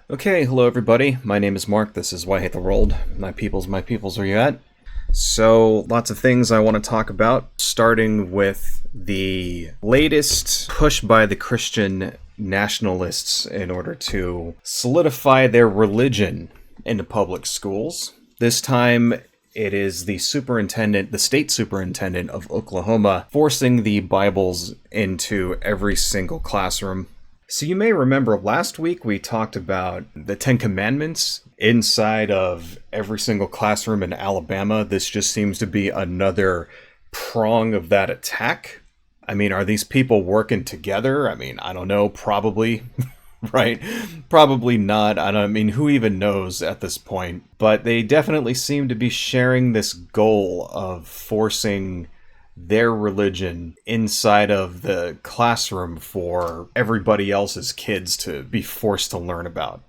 Okay, hello everybody. My name is Mark. This is Why I Hate the World. My peoples, where you at? So, lots of things I want to talk about, starting with the latest push by the Christian nationalists in order to solidify their religion into public schools. This time, it is the State Superintendent of Oklahoma, forcing the Bibles into every single classroom. So you may remember last week we talked about the Ten Commandments inside of every single classroom in Alabama. This just seems to be another prong of that attack. I mean, are these people working together? I mean, I don't know, probably, right? Probably not. I mean, who even knows at this point? But they definitely seem to be sharing this goal of forcing their religion inside of the classroom for everybody else's kids to be forced to learn about.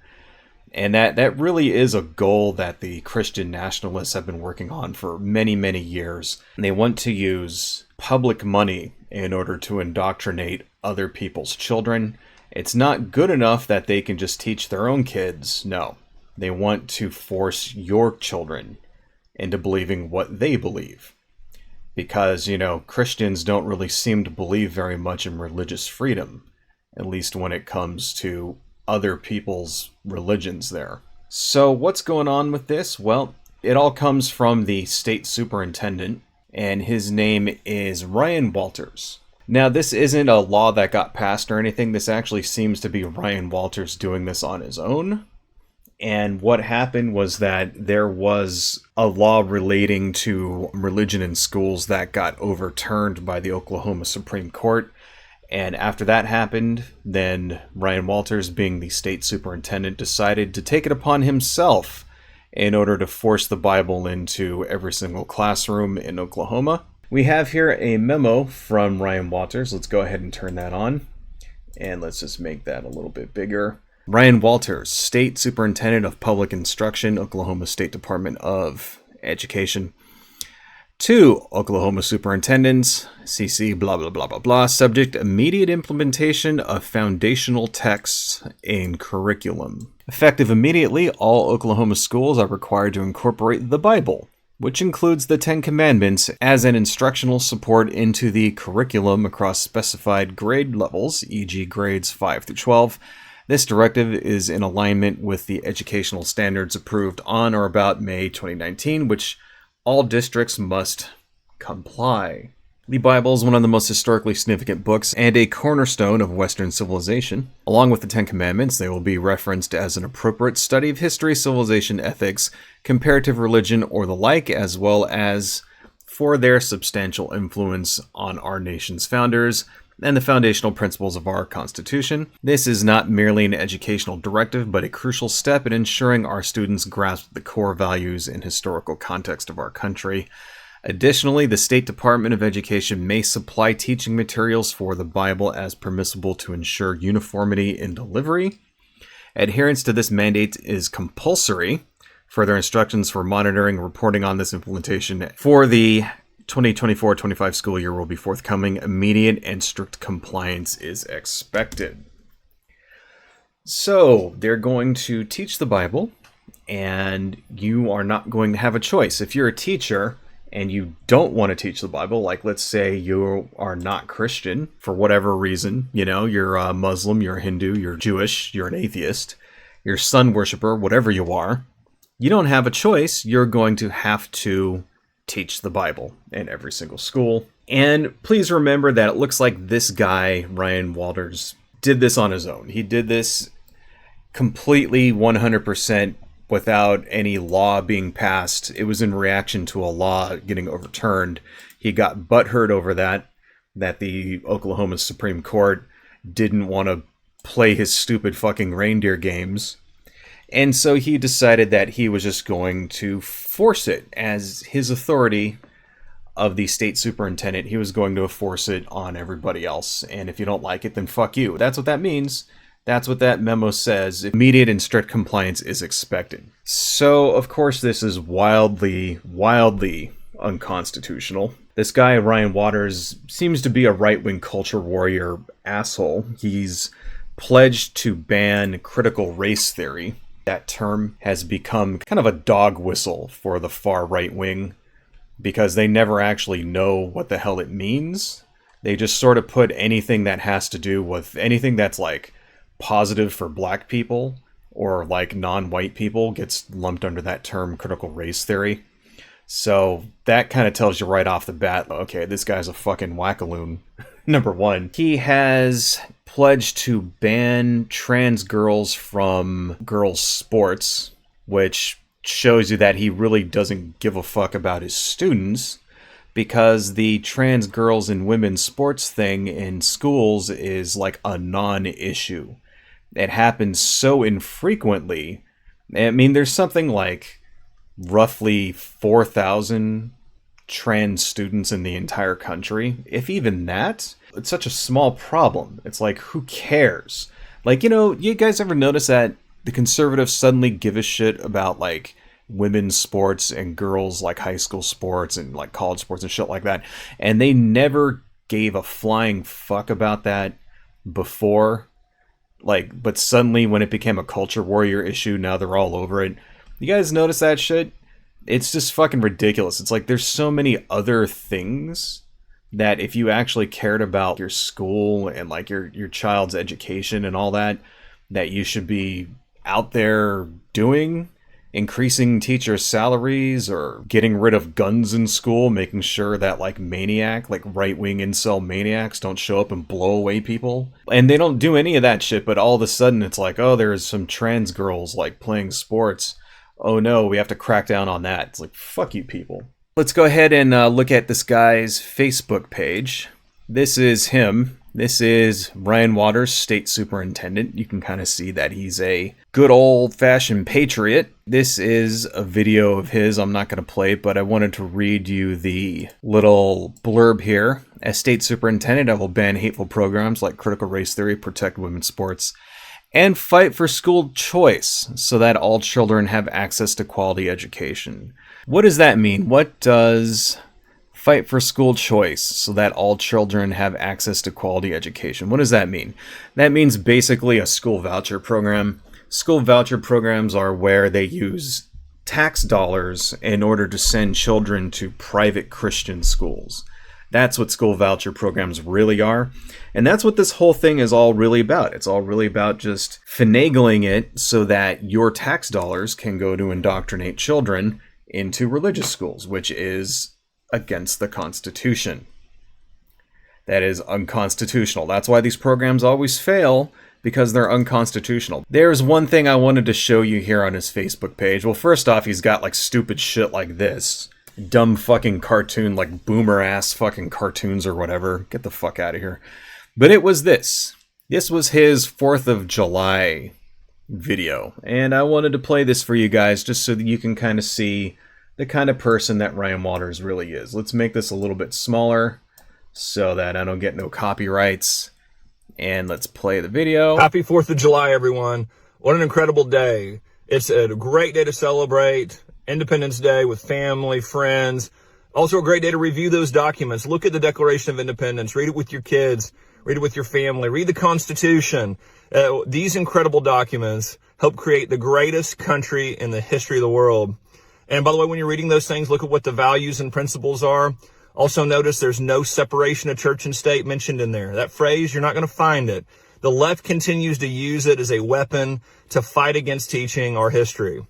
And that really is a goal that the Christian nationalists have been working on for many, many years. And they want to use public money in order to indoctrinate other people's children. It's not good enough that they can just teach their own kids. No, they want to force your children into believing what they believe. Because, Christians don't really seem to believe very much in religious freedom, at least when it comes to other people's religions there. So what's going on with this? Well, it all comes from the state superintendent, and his name is Ryan Walters. Now, this isn't a law that got passed or anything. This actually seems to be Ryan Walters doing this on his own. And what happened was that there was a law relating to religion in schools that got overturned by the Oklahoma Supreme Court. And after that happened, then Ryan Walters, being the state superintendent, decided to take it upon himself in order to force the Bible into every single classroom in Oklahoma. We have here a memo from Ryan Walters. Let's go ahead and turn that on. And let's just make that a little bit bigger. Ryan Walters, State Superintendent of Public Instruction, Oklahoma State Department of Education. To Oklahoma Superintendents, CC, blah, blah, blah, blah, blah. Subject, immediate implementation of foundational texts in curriculum. Effective immediately, all Oklahoma schools are required to incorporate the Bible, which includes the Ten Commandments, as an instructional support into the curriculum across specified grade levels, e.g. grades 5 through 12. This directive is in alignment with the educational standards approved on or about May 2019, which all districts must comply. The Bible is one of the most historically significant books and a cornerstone of Western civilization. Along with the Ten Commandments, they will be referenced as an appropriate study of history, civilization, ethics, comparative religion, or the like, as well as for their substantial influence on our nation's founders and the foundational principles of our Constitution. This is not merely an educational directive, but a crucial step in ensuring our students grasp the core values and historical context of our country. Additionally, the State Department of Education may supply teaching materials for the Bible as permissible to ensure uniformity in delivery. Adherence to this mandate is compulsory. Further instructions for monitoring and reporting on this implementation for the 2024-25 school year will be forthcoming. Immediate and strict compliance is expected. So, they're going to teach the Bible, and you are not going to have a choice. If you're a teacher and you don't want to teach the Bible, like let's say you are not Christian for whatever reason, you're a Muslim, you're a Hindu, you're Jewish, you're an atheist, you're a sun worshiper, whatever you are, you don't have a choice. You're going to have to teach the Bible in every single school. And please remember that it looks like this guy, Ryan Walters, did this on his own. He did this completely 100% without any law being passed. It was in reaction to a law getting overturned. He got butthurt over that the Oklahoma Supreme Court didn't want to play his stupid fucking reindeer games. And so he decided that he was just going to force it as his authority of the state superintendent. He was going to force it on everybody else. And if you don't like it, then fuck you. That's what that means. That's what that memo says. Immediate and strict compliance is expected. So, of course, this is wildly, wildly unconstitutional. This guy, Ryan Walters, seems to be a right-wing culture warrior asshole. He's pledged to ban critical race theory. That term has become kind of a dog whistle for the far right wing because they never actually know what the hell it means. They just sort of put anything that has to do with anything that's like positive for black people or like non-white people gets lumped under that term critical race theory. So that kind of tells you right off the bat, okay, this guy's a fucking wackaloon. Number one, he has pledged to ban trans girls from girls' sports, which shows you that he really doesn't give a fuck about his students, because the trans girls and women's sports thing in schools is like a non-issue. It happens so infrequently. I mean, there's something like roughly 4,000 trans students in the entire country. If even that, it's such a small problem. It's like, who cares? Like, you know, you guys ever notice that the conservatives suddenly give a shit about like women's sports and girls like high school sports and like college sports and shit like that, and they never gave a flying fuck about that before? Like, but suddenly when it became a culture warrior issue, now they're all over it. You guys notice that shit? It's just fucking ridiculous. It's like there's so many other things that if you actually cared about your school and like your child's education and all that, that you should be out there doing, increasing teachers' salaries or getting rid of guns in school, making sure that like right-wing incel maniacs don't show up and blow away people. And they don't do any of that shit, but all of a sudden it's like, oh, there's some trans girls like playing sports. Oh no, we have to crack down on that. It's like, fuck you people. Let's go ahead and look at this guy's Facebook page. This is him. This is Ryan Waters, State Superintendent. You can kind of see that he's a good old-fashioned patriot. This is a video of his. I'm not going to play it, but I wanted to read you the little blurb here. As State Superintendent, I will ban hateful programs like critical race theory, protect women's sports, and fight for school choice so that all children have access to quality education. What does that mean? What does fight for school choice so that all children have access to quality education? What does that mean? That means basically a school voucher program. School voucher programs are where they use tax dollars in order to send children to private Christian schools. That's what school voucher programs really are. And that's what this whole thing is all really about. It's all really about just finagling it so that your tax dollars can go to indoctrinate children into religious schools, which is against the Constitution. That is unconstitutional. That's why these programs always fail, because they're unconstitutional. There's one thing I wanted to show you here on his Facebook page. Well, first off, he's got like stupid shit like this. Dumb fucking cartoon, like boomer ass fucking cartoons or whatever. Get the fuck out of here. But it was this. This was his 4th of July video. And I wanted to play this for you guys just so that you can kind of see the kind of person that Ryan Waters really is. Let's make this a little bit smaller so that I don't get no copyrights. And let's play the video. Happy 4th of July, everyone. What an incredible day. It's a great day to celebrate Independence Day with family, friends. Also a great day to review those documents. Look at the Declaration of Independence. Read it with your kids. Read it with your family. Read the Constitution. These incredible documents help create the greatest country in the history of the world. And by the way, when you're reading those things, look at what the values and principles are. Also notice there's no separation of church and state mentioned in there. That phrase, you're not going to find it. The left continues to use it as a weapon to fight against teaching our history.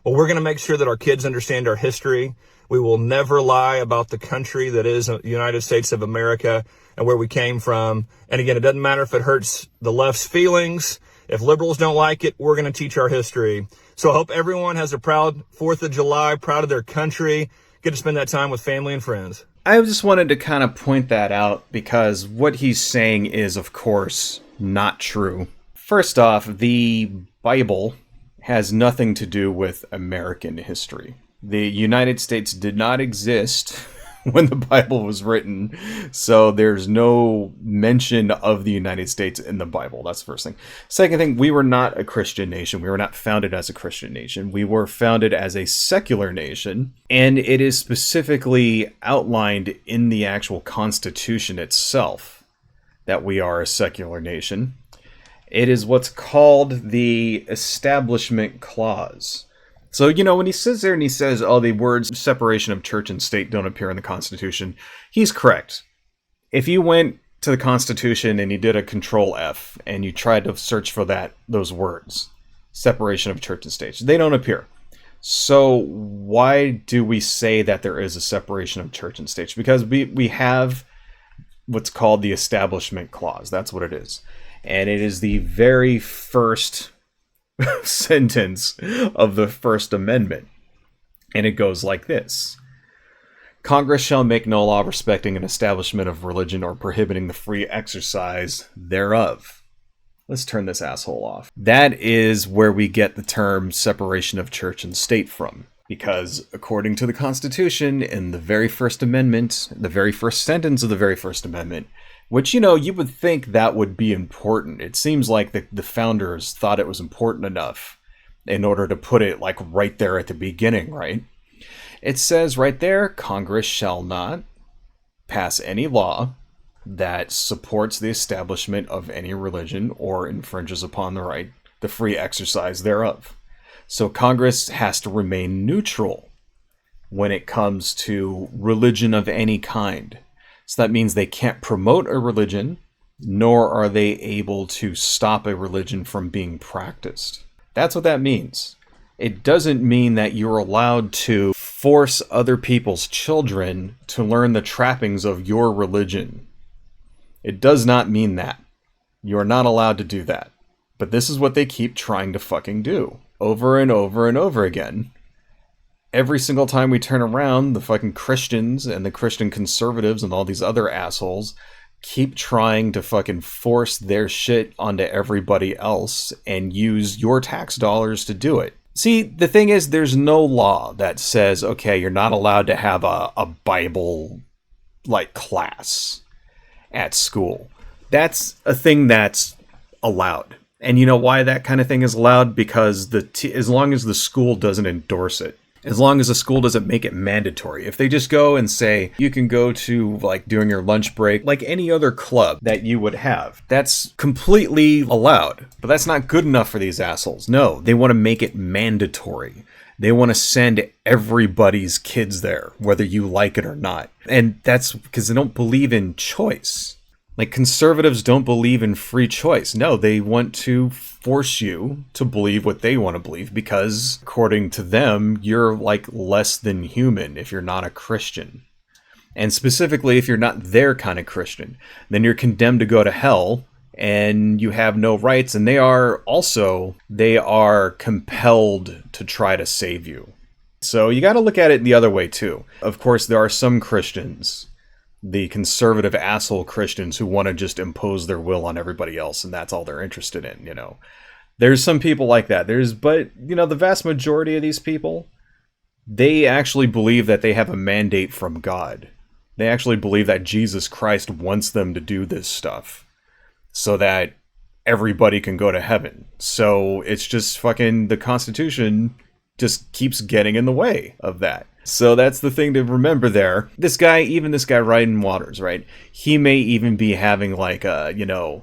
Well, we're going to make sure that our kids understand our history. We will never lie about the country that is the United States of America and where we came from. And again, it doesn't matter if it hurts the left's feelings. If liberals don't like it, we're going to teach our history. So I hope everyone has a proud 4th of July, proud of their country, get to spend that time with family and friends. I just wanted to kind of point that out because what he's saying is, of course, not true. First off, the Bible has nothing to do with American history. The United States did not exist when the Bible was written, so there's no mention of the United States in the Bible. That's the first thing. Second thing, we were not a Christian nation. We were not founded as a Christian nation. We were founded as a secular nation, and it is specifically outlined in the actual Constitution itself that we are a secular nation. It is what's called the Establishment Clause. So, when he sits there and he says, oh, the words separation of church and state don't appear in the Constitution, he's correct. If you went to the Constitution and you did a Control F and you tried to search for those words, separation of church and state, they don't appear. So why do we say that there is a separation of church and state? Because we have what's called the Establishment Clause. That's what it is. And it is the very first sentence of the First Amendment. And it goes like this. Congress shall make no law respecting an establishment of religion or prohibiting the free exercise thereof. Let's turn this asshole off. That is where we get the term separation of church and state from. Because according to the Constitution, in the very First Amendment, the very first sentence of the very First Amendment, which, you would think that would be important. It seems like the founders thought it was important enough in order to put it like right there at the beginning, right? It says right there, Congress shall not pass any law that supports the establishment of any religion or infringes upon the free exercise thereof. So Congress has to remain neutral when it comes to religion of any kind. So that means they can't promote a religion, nor are they able to stop a religion from being practiced. That's what that means. It doesn't mean that you're allowed to force other people's children to learn the trappings of your religion. It does not mean that. You're not allowed to do that. But this is what they keep trying to fucking do. Over and over and over again. Every single time we turn around, the fucking Christians and the Christian conservatives and all these other assholes keep trying to fucking force their shit onto everybody else and use your tax dollars to do it. See, the thing is, there's no law that says, okay, you're not allowed to have a Bible, class at school. That's a thing that's allowed. And you know why that kind of thing is allowed? Because as long as the school doesn't endorse it. As long as the school doesn't make it mandatory. If they just go and say, you can go to, during your lunch break, like any other club that you would have, that's completely allowed. But that's not good enough for these assholes. No, they want to make it mandatory. They want to send everybody's kids there, whether you like it or not. And that's because they don't believe in choice. Conservatives don't believe in free choice. No, they want to force you to believe what they want to believe because, according to them, you're less than human if you're not a Christian. And specifically, if you're not their kind of Christian, then you're condemned to go to hell and you have no rights. And they are compelled to try to save you. So you got to look at it the other way too. Of course, there are some Christians, the conservative asshole Christians, who want to just impose their will on everybody else, and that's all they're interested in, There's some people like that. But the vast majority of these people, they actually believe that they have a mandate from God. They actually believe that Jesus Christ wants them to do this stuff so that everybody can go to heaven. So it's just fucking the Constitution just keeps getting in the way of that. So that's the thing to remember there. This guy Ryan Waters, right? He may even be having oh,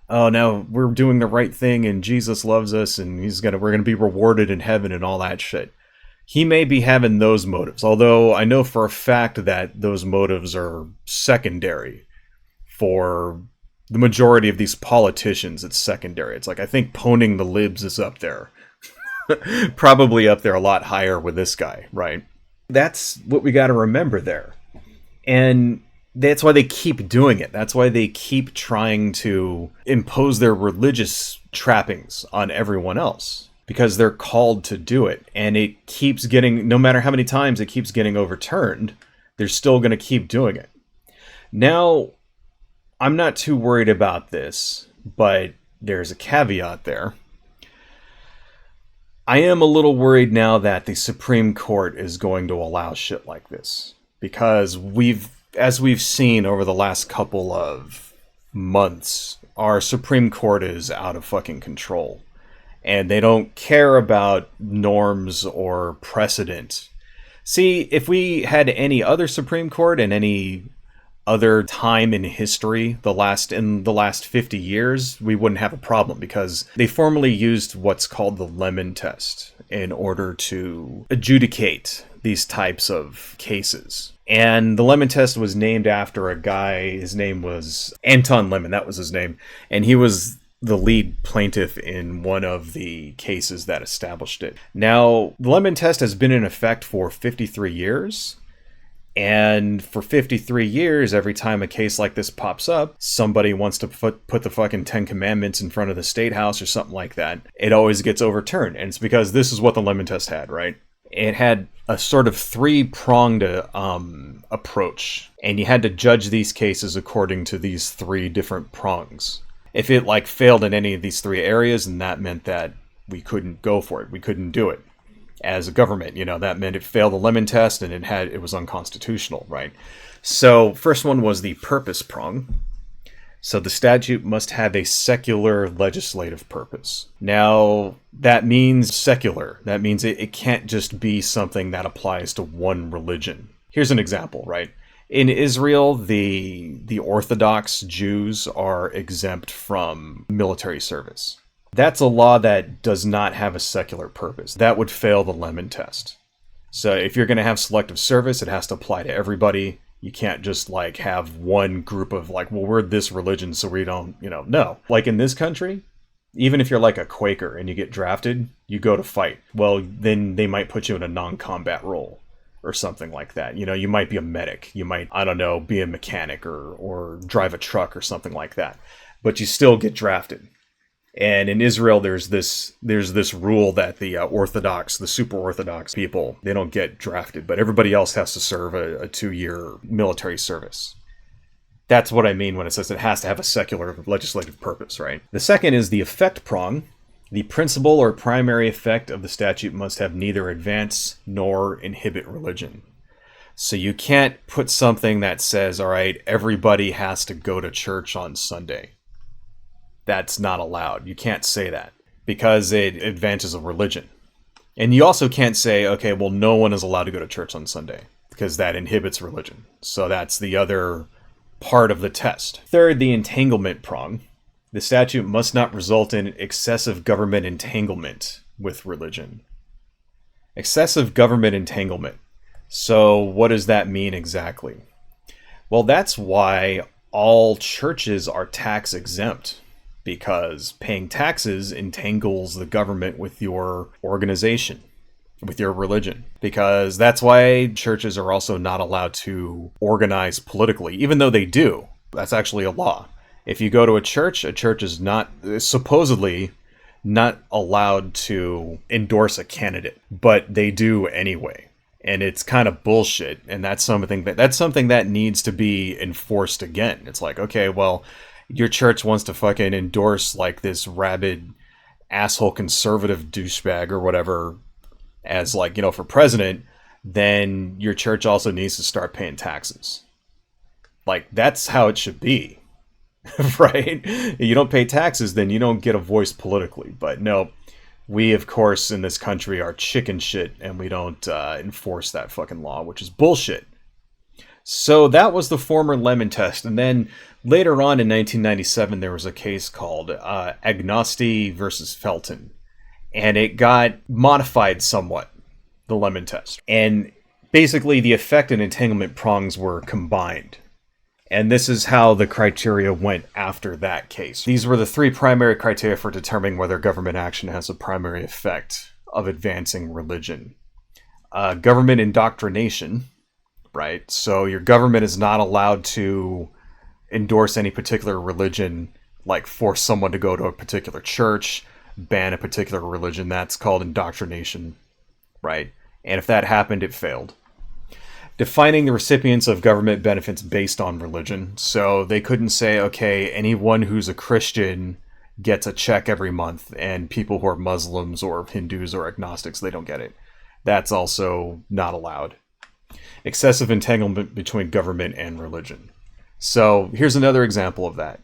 now we're doing the right thing and Jesus loves us and we're gonna be rewarded in heaven and all that shit. He may be having those motives, although I know for a fact that those motives are secondary for the majority of these politicians. It's secondary. It's I think poning the libs is up there. Probably up there a lot higher with this guy, right? That's what we got to remember there. And that's why they keep doing it. That's why they keep trying to impose their religious trappings on everyone else. Because they're called to do it. And it keeps getting, no matter how many times it keeps getting overturned, they're still going to keep doing it. Now, I'm not too worried about this, but there's a caveat there. I am a little worried now that the Supreme Court is going to allow shit like this. Because as we've seen over the last couple of months, our Supreme Court is out of fucking control. And they don't care about norms or precedent. See, if we had any other Supreme Court and any other time in history, in the last 50 years, we wouldn't have a problem because they formerly used what's called the Lemon test in order to adjudicate these types of cases. And the Lemon test was named after a guy. His name was Anton Lemon. That was his name. And he was the lead plaintiff in one of the cases that established it. Now, the Lemon test has been in effect for 53 years. And for 53 years, every time a case like this pops up, somebody wants to put the fucking 10 Commandments in front of the State House or something like that. It always gets overturned. And it's because this is what the Lemon test had, right? It had a sort of three-pronged approach. And you had to judge these cases according to these three different prongs. If it failed in any of these three areas, and that meant that we couldn't go for it. We couldn't do it as a government. That meant it failed the Lemon test and it was unconstitutional, right? So first one was the purpose prong. So the statute must have a secular legislative purpose. Now, that means secular. That means it can't just be something that applies to one religion. Here's an example, right? In Israel, the Orthodox Jews are exempt from military service. That's a law that does not have a secular purpose. That would fail the Lemon test. So if you're going to have selective service, it has to apply to everybody. You can't just have one group of we're this religion, so we don't, no. In this country, even if you're a Quaker and you get drafted, you go to fight. Well, then they might put you in a non-combat role. Or something like that. You might be a medic. You might, I don't know, be a mechanic or drive a truck or something like that. But you still get drafted. And in Israel, there's this rule that the Orthodox, the super Orthodox people, they don't get drafted. But everybody else has to serve a 2-year military service. That's what I mean when it says it has to have a secular legislative purpose, right? The second is the effect prong. The principal or primary effect of the statute must have neither advance nor inhibit religion. So you can't put something that says, all right, everybody has to go to church on Sunday. That's not allowed. You can't say that because it advances a religion. And you also can't say, okay, well, no one is allowed to go to church on Sunday because that inhibits religion. So that's the other part of the test. Third, the entanglement prong. The statute must not result in excessive government entanglement with religion. Excessive government entanglement. So what does that mean exactly? Well, that's why all churches are tax exempt, because paying taxes entangles the government with your organization, with your religion. Because that's why churches are also not allowed to organize politically, even though they do. That's actually a law. If you go to a church is supposedly not allowed to endorse a candidate, but they do anyway. And it's kind of bullshit. And that's something that needs to be enforced again. It's okay, well, your church wants to fucking endorse this rabid asshole conservative douchebag or whatever as for president, then your church also needs to start paying taxes. That's how it should be. Right? You don't pay taxes, then you don't get a voice politically. But no, we, of course, in this country are chicken shit, and we don't enforce that fucking law, which is bullshit. So that was the former Lemon test. And then later on in 1997, there was a case called Agnosti versus Felton. And it got modified somewhat, the Lemon test. And basically, the effect and entanglement prongs were combined. And this is how the criteria went after that case. These were the three primary criteria for determining whether government action has a primary effect of advancing religion. Government indoctrination, right? So your government is not allowed to endorse any particular religion, force someone to go to a particular church, ban a particular religion. That's called indoctrination, right? And if that happened, it failed. Defining the recipients of government benefits based on religion. So they couldn't say, okay, anyone who's a Christian gets a check every month, and people who are Muslims or Hindus or agnostics, they don't get it. That's also not allowed. Excessive entanglement between government and religion. So here's another example of that.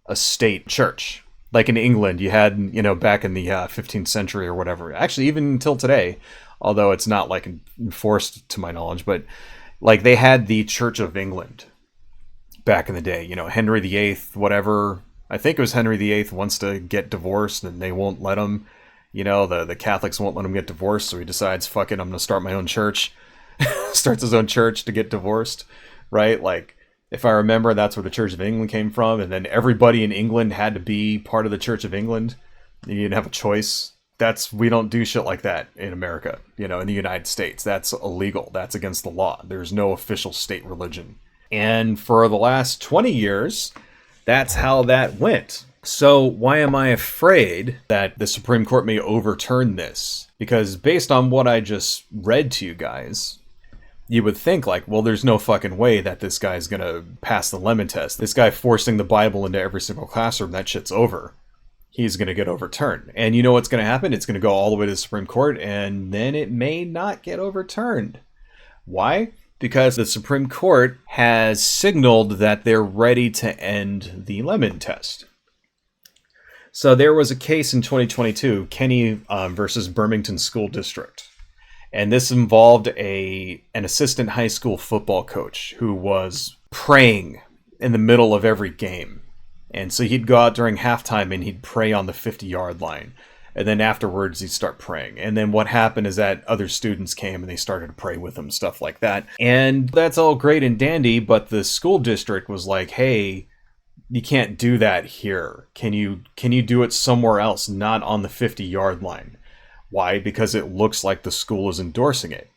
A state church. Like in England, you had, back in the 15th century or whatever. Actually, even until today, although it's not enforced to my knowledge, but they had the Church of England. back in the day. Henry VIII, whatever. I think it was Henry VIII wants to get divorced and they won't let him. The Catholics won't let him get divorced, so he decides, fuck it, I'm going to start my own church. Starts his own church to get divorced, right? Like, if I remember, that's where the Church of England came from, and then everybody in England had to be part of the Church of England. You didn't have a choice. We don't do shit like that in America, in the United States. That's illegal. That's against the law. There's no official state religion. And for the last 20 years, that's how that went. So why am I afraid that the Supreme Court may overturn this? Because based on what I just read to you guys, you would think like, well, there's no fucking way that this guy's gonna pass the lemon test. This guy forcing the Bible into every single classroom, that shit's over. He's gonna get overturned. And you know what's gonna happen? It's gonna go all the way to the Supreme Court, and then it may not get overturned. Why? Because the Supreme Court has signaled that they're ready to end the lemon test. So there was a case in 2022, Kenny versus Birmingham School District. And this involved an assistant high school football coach who was praying in the middle of every game. And so he'd go out during halftime and he'd pray on the 50-yard line. And then afterwards he'd start praying. And then what happened is that other students came and they started to pray with him, stuff like that. And that's all great and dandy, but the school district was like, hey, you can't do that here. Can you do it somewhere else, not on the 50-yard line? Why? Because it looks like the school is endorsing it.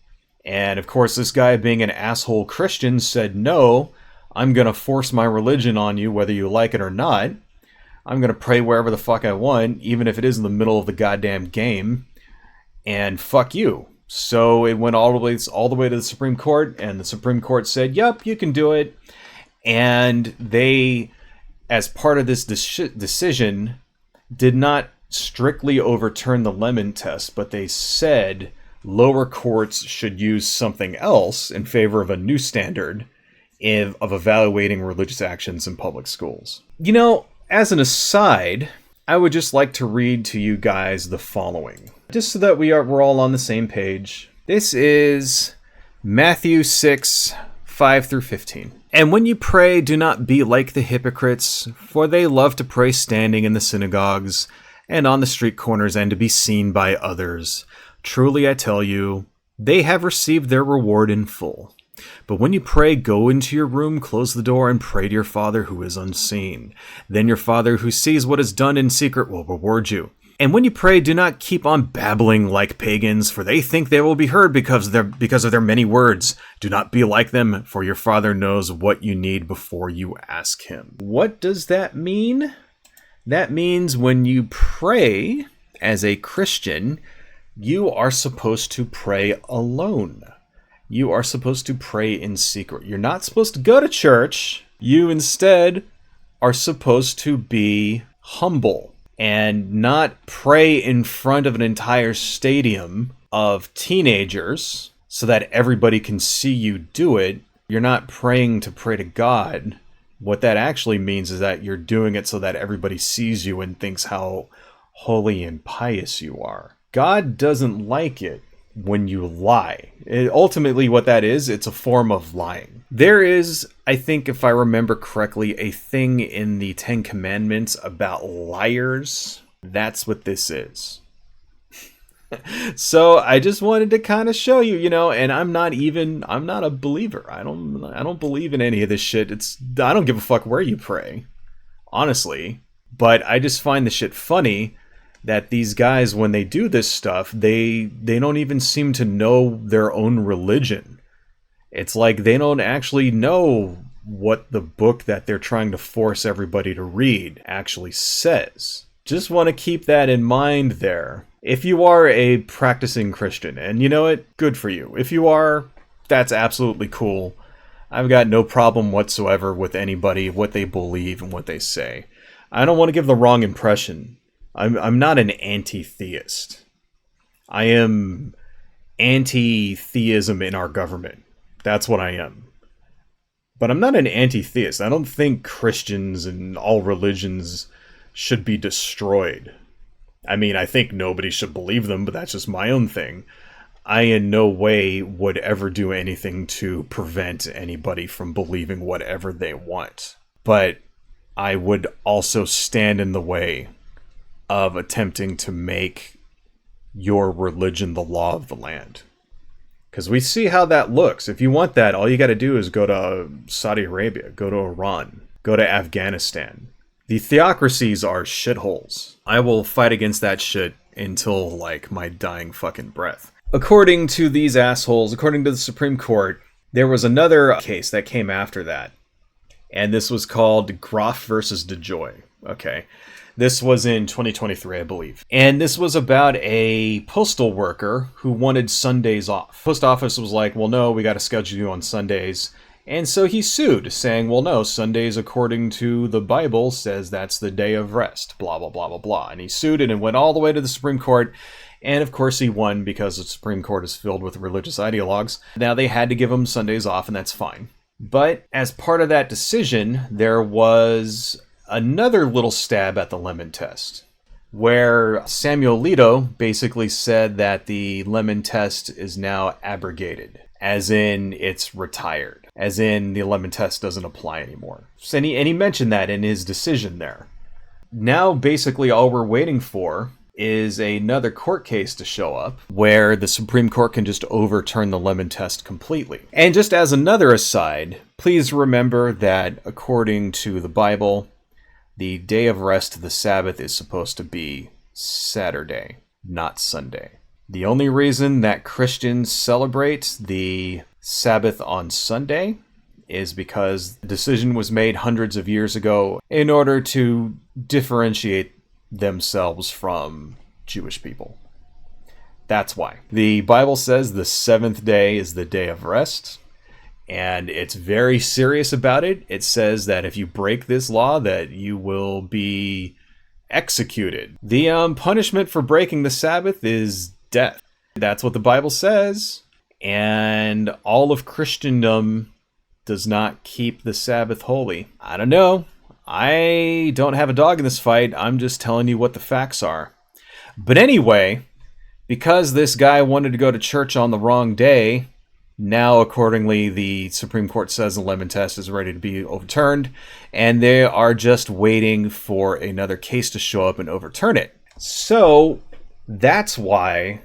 And of course, this guy, being an asshole Christian, said, no, I'm going to force my religion on you, whether you like it or not. I'm going to pray wherever the fuck I want, even if it is in the middle of the goddamn game. And fuck you. So it went all the way to the Supreme Court, and the Supreme Court said, yep, you can do it. And they, as part of this decision, did not strictly overturn the lemon test, but they said lower courts should use something else in favor of a new standard of evaluating religious actions in public schools. As an aside, I would just like to read to you guys the following, just so that we're all on the same page. This is Matthew 6, 5 through 15. And when you pray, do not be like the hypocrites, for they love to pray standing in the synagogues and on the street corners and to be seen by others. Truly, I tell you, they have received their reward in full. But when you pray, go into your room, close the door, and pray to your Father who is unseen. Then your Father who sees what is done in secret will reward you. And when you pray, do not keep on babbling like pagans, for they think they will be heard because of their many words. Do not be like them, for your Father knows what you need before you ask him. What does that mean? That means when you pray as a Christian, you are supposed to pray alone. You are supposed to pray in secret. You're not supposed to go to church. You instead are supposed to be humble and not pray in front of an entire stadium of teenagers so that everybody can see you do it. You're not praying to pray to God. What that actually means is that you're doing it so that everybody sees you and thinks how holy and pious you are. God doesn't like it when you lie. Ultimately, what that is, it's a form of lying. There is, I think, if I remember correctly, a thing in the Ten Commandments about liars. That's what this is. So I just wanted to kind of show you, and I'm not a believer. I don't believe in any of this shit. I don't give a fuck where you pray, honestly. But I just find the shit funny that these guys, when they do this stuff, they don't even seem to know their own religion. It's like they don't actually know what the book that they're trying to force everybody to read actually says. Just want to keep that in mind there. If you are a practicing Christian, and you know it, good for you. If you are, that's absolutely cool. I've got no problem whatsoever with anybody, what they believe and what they say. I don't want to give the wrong impression. I'm not an anti-theist. I am anti-theism in our government. That's what I am. But I'm not an anti-theist. I don't think Christians and all religions should be destroyed. I mean, I think nobody should believe them, but that's just my own thing. I in no way would ever do anything to prevent anybody from believing whatever they want. But I would also stand in the way of attempting to make your religion the law of the land. Because we see how that looks. If you want that, all you got to do is go to Saudi Arabia, go to Iran, go to Afghanistan. The theocracies are shitholes. I will fight against that shit until, like, my dying fucking breath. According to these assholes, according to the Supreme Court, there was another case that came after that. And this was called Groff versus DeJoy. Okay. This was in 2023, I believe. And this was about a postal worker who wanted Sundays off. Post office was like, well, no, we got to schedule you on Sundays. And so he sued, saying, well, no, Sundays, according to the Bible, says that's the day of rest, blah, blah, blah, blah, blah. And he sued it and went all the way to the Supreme Court. And of course he won because the Supreme Court is filled with religious ideologues. Now they had to give him Sundays off, and that's fine. But as part of that decision, there was another little stab at the lemon test, where Samuel Alito basically said that the lemon test is now abrogated, as in it's retired, as in the lemon test doesn't apply anymore. And he mentioned that in his decision there. Now basically all we're waiting for is another court case to show up where the Supreme Court can just overturn the lemon test completely. And just as another aside, please remember that according to the Bible, the day of rest, the Sabbath, is supposed to be Saturday, not Sunday. The only reason that Christians celebrate the Sabbath on Sunday is because the decision was made hundreds of years ago in order to differentiate themselves from Jewish people. That's why. The Bible says the seventh day is the day of rest, and it's very serious about it. It says that if you break this law, that you will be executed. The punishment for breaking the Sabbath is death. That's what the Bible says, and all of Christendom does not keep the Sabbath holy. I don't know. I don't have a dog in this fight. I'm just telling you what the facts are. But anyway, because this guy wanted to go to church on the wrong day, now accordingly the Supreme Court says the lemon test is ready to be overturned, and they are just waiting for another case to show up and overturn it. So that's why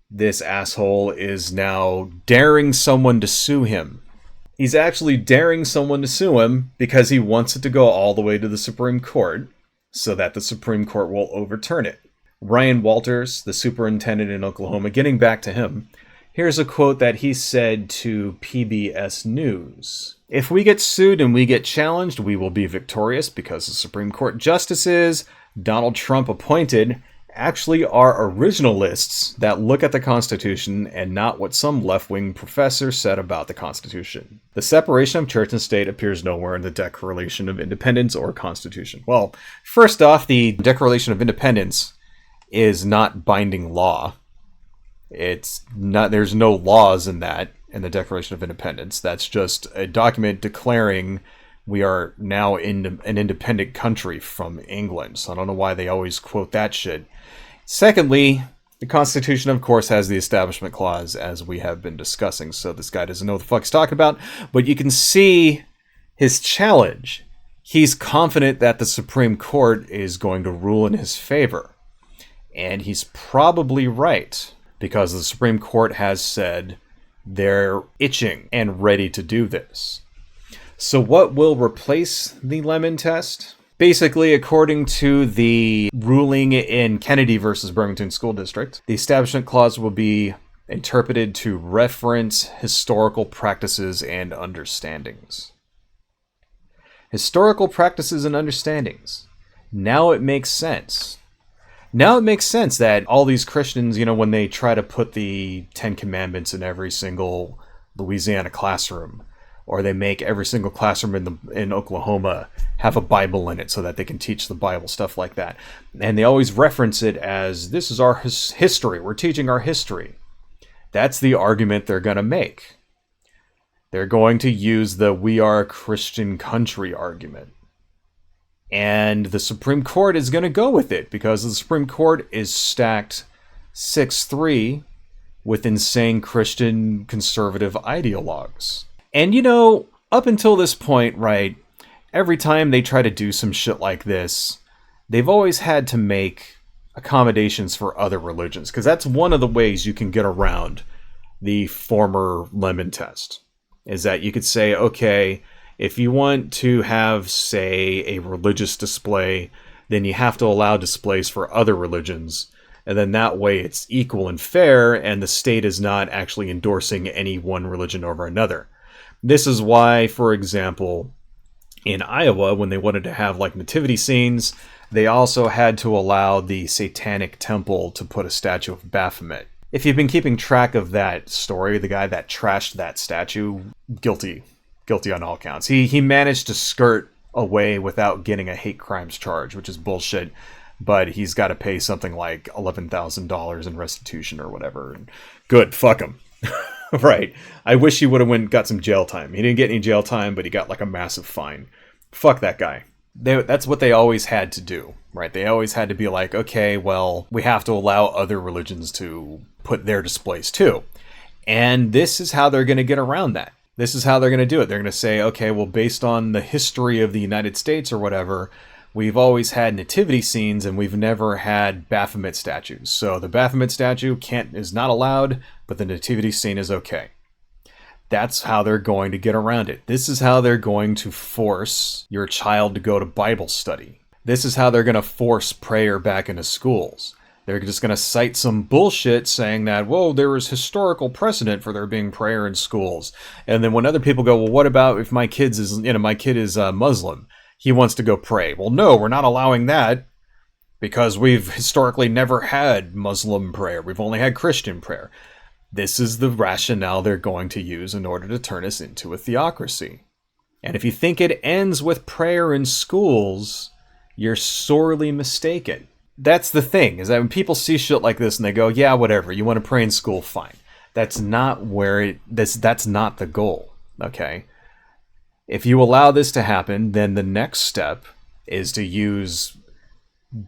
this asshole is now daring someone to sue him. He's actually daring someone to sue him because he wants it to go all the way to the Supreme Court so that the Supreme Court will overturn it. Ryan Walters, the superintendent in Oklahoma, getting back to him, here's a quote that he said to PBS News. "If we get sued and we get challenged, we will be victorious because the Supreme Court justices Donald Trump appointed actually are originalists that look at the Constitution and not what some left-wing professor said about the Constitution. The separation of church and state appears nowhere in the Declaration of Independence or Constitution." Well, first off, the Declaration of Independence is not binding law. It's not, there's no laws in that, in the Declaration of Independence. That's just a document declaring we are now in an independent country from England. So I don't know why they always quote that shit. Secondly, the Constitution, of course, has the Establishment Clause, as we have been discussing, so this guy doesn't know what the fuck he's talking about, but you can see his challenge. He's confident that the Supreme Court is going to rule in his favor, and he's probably right, because the Supreme Court has said they're itching and ready to do this. So what will replace the lemon test? Basically, according to the ruling in Kennedy versus Birmingham School District, the Establishment Clause will be interpreted to reference historical practices and understandings. Historical practices and understandings. Now it makes sense. Now it makes sense that all these Christians, when they try to put the Ten Commandments in every single Louisiana classroom, or they make every single classroom in Oklahoma have a Bible in it so that they can teach the Bible, stuff like that. And they always reference it as, this is our history, we're teaching our history. That's the argument they're going to make. They're going to use the "we are a Christian country" argument. And the Supreme Court is going to go with it, because the Supreme Court is stacked 6-3 with insane Christian conservative ideologues. And up until this point, right, every time they try to do some shit like this, they've always had to make accommodations for other religions, because that's one of the ways you can get around the former Lemon test, is that you could say, okay, if you want to have, say, a religious display, then you have to allow displays for other religions, and then that way it's equal and fair, and the state is not actually endorsing any one religion over another. This is why, for example, in Iowa, when they wanted to have like nativity scenes, they also had to allow the Satanic Temple to put a statue of Baphomet. If you've been keeping track of that story, the guy that trashed that statue, guilty on all counts. He managed to skirt away without getting a hate crimes charge, which is bullshit, but he's got to pay something like $11,000 in restitution or whatever. And good, fuck him. Right. I wish he would have got some jail time. He didn't get any jail time, but he got like a massive fine. Fuck that guy. That's what they always had to do, right? They always had to be like, okay, well, we have to allow other religions to put their displays too. And this is how they're going to get around that. This is how they're going to do it. They're going to say, okay, well, based on the history of the United States or whatever, we've always had nativity scenes and we've never had Baphomet statues. So the Baphomet statue is not allowed, but the nativity scene is okay. That's how they're going to get around it. This is how they're going to force your child to go to Bible study. This is how they're going to force prayer back into schools. They're just going to cite some bullshit saying that, whoa, there was historical precedent for there being prayer in schools. And then when other people go, well, what about if my kid is Muslim? He wants to go pray. Well, no, we're not allowing that because we've historically never had Muslim prayer. We've only had Christian prayer. This is the rationale they're going to use in order to turn us into a theocracy. And if you think it ends with prayer in schools, you're sorely mistaken. That's the thing, is that when people see shit like this and they go, yeah, whatever, you want to pray in school, fine. That's not that's not the goal, okay? If you allow this to happen, then the next step is to use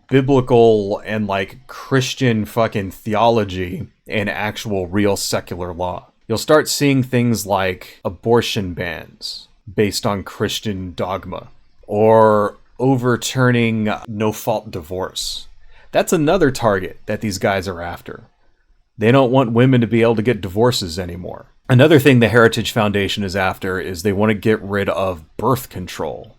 biblical and like Christian fucking theology and actual real secular law. You'll start seeing things like abortion bans based on Christian dogma, or overturning no-fault divorce. That's another target that these guys are after. They don't want women to be able to get divorces anymore. Another thing the Heritage Foundation is after is they want to get rid of birth control.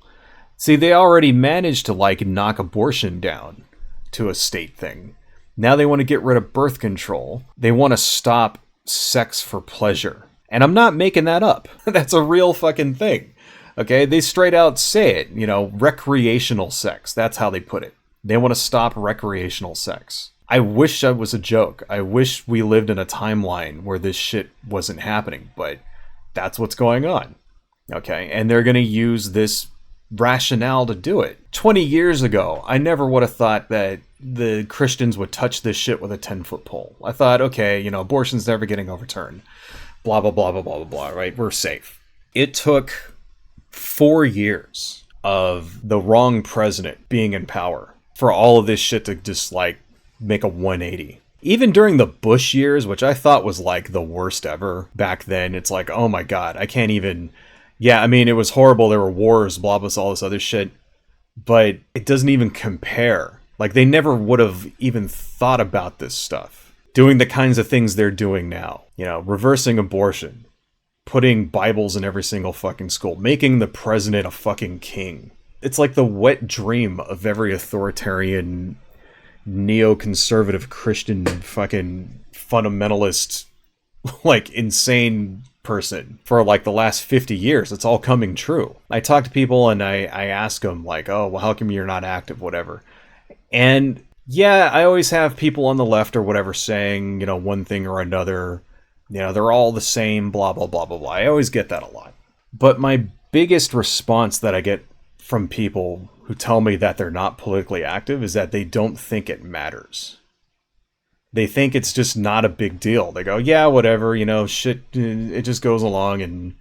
See, they already managed to like knock abortion down to a state thing. Now they want to get rid of birth control. They want to stop sex for pleasure. And I'm not making that up. That's a real fucking thing. Okay, they straight out say it, recreational sex. That's how they put it. They want to stop recreational sex. I wish that was a joke. I wish we lived in a timeline where this shit wasn't happening, but that's what's going on. Okay, and they're going to use this rationale to do it. 20 years ago, I never would have thought that the Christians would touch this shit with a 10-foot pole. I thought, okay, abortion's never getting overturned. Blah, blah, blah, blah, blah, blah, blah, right? We're safe. It took 4 years of the wrong president being in power for all of this shit to just, make a 180. Even during the Bush years, which I thought was, the worst ever back then, it's like, oh my god, I can't even... Yeah, I mean, it was horrible. There were wars, blah, blah, all this other shit. But it doesn't even compare. They never would have even thought about this stuff. Doing the kinds of things they're doing now. Reversing abortion. Putting Bibles in every single fucking school. Making the president a fucking king. It's like the wet dream of every authoritarian, neoconservative Christian fucking fundamentalist, insane person for the last 50 years. It's all coming true. I talk to people and I ask them oh, well, how come you're not active, whatever. And yeah, I always have people on the left or whatever saying, one thing or another, they're all the same, blah, blah, blah, blah, blah. I always get that a lot. But my biggest response that I get from people who tell me that they're not politically active is that they don't think it matters. They think it's just not a big deal. They go, yeah, whatever, shit, it just goes along and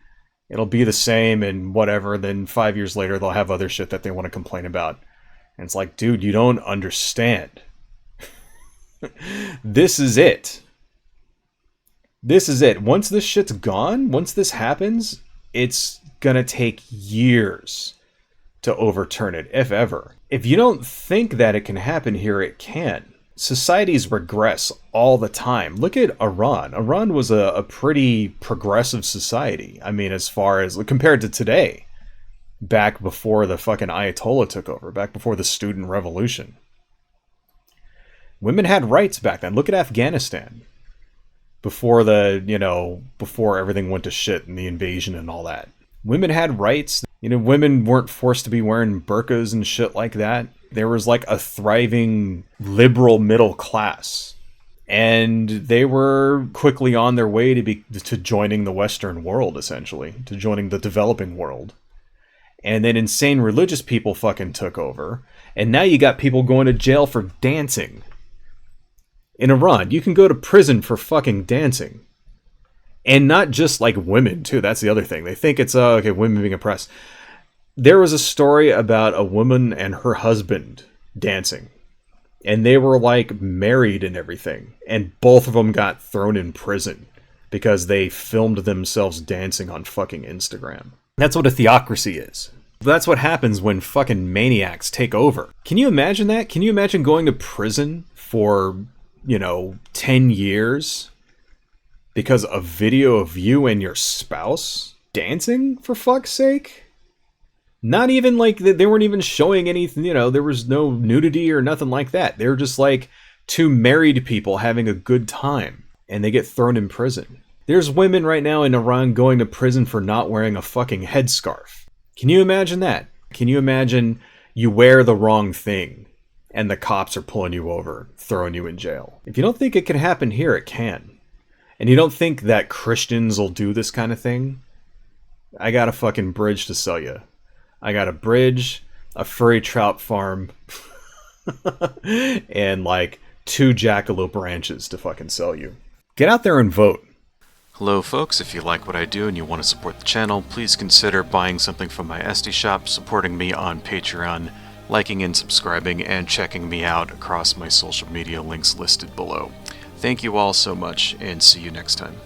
it'll be the same and whatever. Then 5 years later, they'll have other shit that they want to complain about. And it's like, dude, you don't understand. This is it. This is it. Once this shit's gone, once this happens, it's gonna take years to overturn it, if ever. If you don't think that it can happen here, it can. Societies regress all the time. Look at Iran. Iran was a pretty progressive society. I mean, as far as compared to today, back before the fucking Ayatollah took over, back before the student revolution. Women had rights back then. Look at Afghanistan. Before before everything went to shit and the invasion and all that. Women had rights. Women weren't forced to be wearing burqas and shit like that. There was like a thriving liberal middle class. And they were quickly on their way to joining the Western world, essentially. To joining the developing world. And then insane religious people fucking took over. And now you got people going to jail for dancing. In Iran, you can go to prison for fucking dancing. And not just like women, too. That's the other thing. They think it's, women being oppressed. There was a story about a woman and her husband dancing. And they were like married and everything. And both of them got thrown in prison because they filmed themselves dancing on fucking Instagram. That's what a theocracy is. That's what happens when fucking maniacs take over. Can you imagine that? Can you imagine going to prison for 10 years because a video of you and your spouse dancing, for fuck's sake? Not even like they weren't even showing anything, there was no nudity or nothing like that. They were just like two married people having a good time and they get thrown in prison. There's women right now in Iran going to prison for not wearing a fucking headscarf. Can you imagine that? Can you imagine you wear the wrong thing and the cops are pulling you over, throwing you in jail? If you don't think it can happen here, it can. And you don't think that Christians will do this kind of thing? I got a fucking bridge to sell you. I got a bridge, a furry trout farm, and like 2 jackalope ranches to fucking sell you. Get out there and vote. Hello folks, if you like what I do and you want to support the channel, please consider buying something from my Etsy shop, supporting me on Patreon, liking and subscribing, and checking me out across my social media links listed below. Thank you all so much, and see you next time.